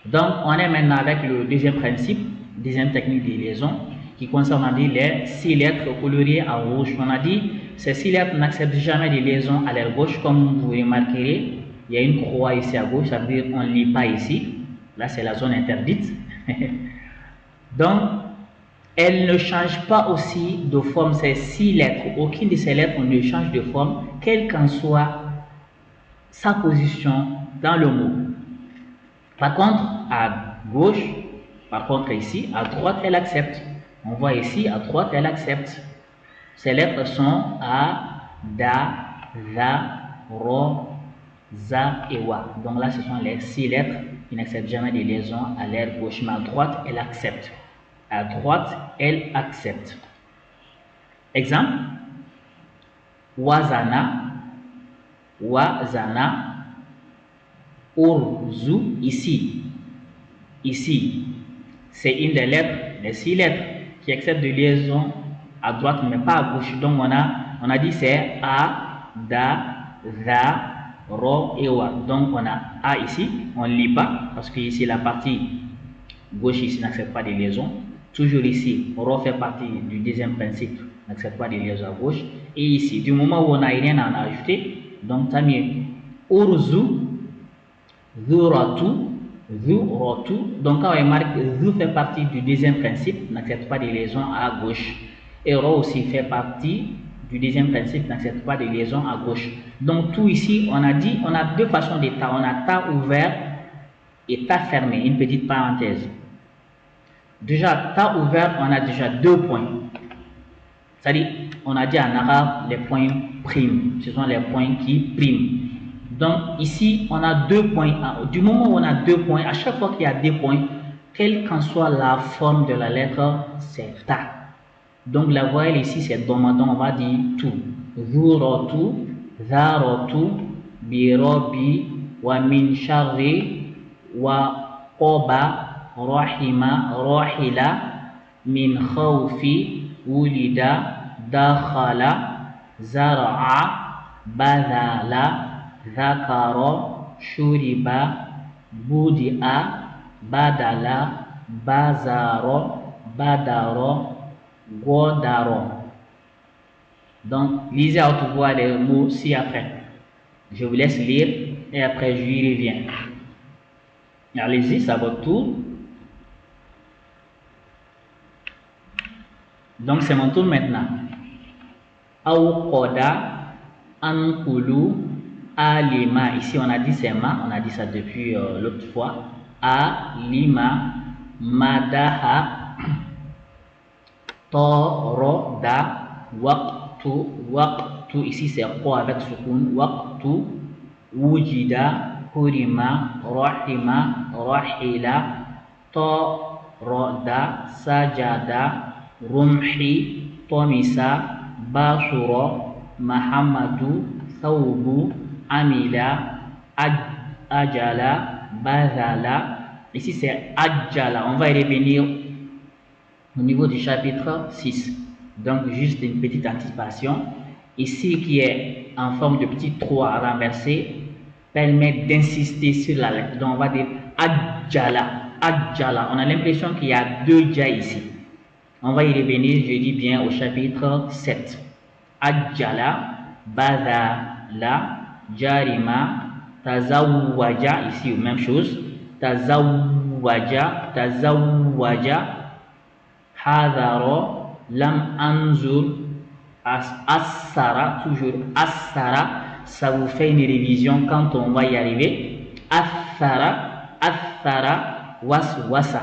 Donc, on est maintenant avec le deuxième principe, deuxième technique de liaison, qui concerne, on a dit, les 6 lettres coloriées en rouge. On a dit, ces 6 lettres n'acceptent jamais de liaison à l'aile gauche, comme vous remarquerez. Il y a une croix ici à gauche, ça veut dire qu'on ne lit pas ici. Là, c'est la zone interdite. Donc, elles ne changent pas aussi de forme, ces 6 lettres. Aucune de ces lettres ne change de forme, quelle qu'en soit sa position dans le mot. Par contre, à gauche, par contre ici, à droite, elle accepte. On voit ici, à droite, elle accepte. Ces lettres sont A, Da, Za, Ro, Za et Wa. Donc là, ce sont les 6 lettres qui n'acceptent jamais de liaison à l'aile gauche. Mais à droite, elle accepte. À droite, elle accepte. Exemple, Wazana, Wazana, Urzu, ici. Ici, c'est une des lettres, les 6 lettres qui acceptent de liaison à droite, mais pas à gauche. Donc, on a dit c'est A, Da, Za, Ro et Wa. Donc, on a A ici, on ne lit pas, parce que ici, la partie gauche ici n'accepte pas de liaison. Toujours ici, Ro fait partie du deuxième principe, n'accepte pas de liaison à gauche. Et ici, du moment où on n'a rien à en ajouter, donc tant mieux. Urzu, Zuratu, Zuratu. Donc quand on remarque, Zu fait partie du deuxième principe, n'accepte pas de liaison à gauche. Et Ro aussi fait partie du deuxième principe, n'accepte pas de liaison à gauche. Donc tout ici, on a dit, on a deux façons de ta. On a ta ouvert et ta fermé, une petite parenthèse. Déjà, ta ouvert, on a déjà 2 points. C'est-à-dire, on a dit en arabe, les points primes. Ce sont les points qui priment. Donc ici, on a 2 points. Du moment où on a 2 points, à chaque fois qu'il y a 2 points, quelle qu'en soit la forme de la lettre, c'est ta. Donc la voyelle ici, c'est doma. Donc on va dire tout. Zurotu, zarotu, birobi, wa min sharri, wa qoba, rahima, rahila, min khawfi, wulida, dakhala, zara'a, badala, Zakaro, Shuriba, Budia, Badala, Bazaro, Badaro, Godaro. Donc, lisez à haute voix les mots ci-après. Je vous laisse lire et après je y reviens. Allez-y, c'est à votre tour. Donc, c'est mon tour maintenant. Aoukoda, Ankulu, Alima, ici on a dit c'est ma, on a dit ça depuis l'autre fois. Alima, Madaha, Toroda, Waqtu, ici c'est quoi avec sukun, Waqtu, Wujida, Hurima, Rahima, Rahila, Toroda, Sajada, Rumhi, Tomisa, Basuro, Mahamadu, Thawbu, Amila, Ajala, Bazala. Ici c'est Ajala. On va y revenir au niveau du chapitre 6. Donc juste une petite anticipation. Ici qui est en forme de petit 3 renversé permet d'insister sur la lettre. Donc on va dire Ajala. Ajala. On a l'impression qu'il y a 2 ja ici. On va y revenir, je dis bien, au chapitre 7. Ajala, Bazala, Jarima, Tazawwaja, ici même chose, Tazawwaja, Hadaro, Lam Anzur, Assara, toujours Assara, ça vous fait une révision quand on va y arriver. Assara, Waswasa.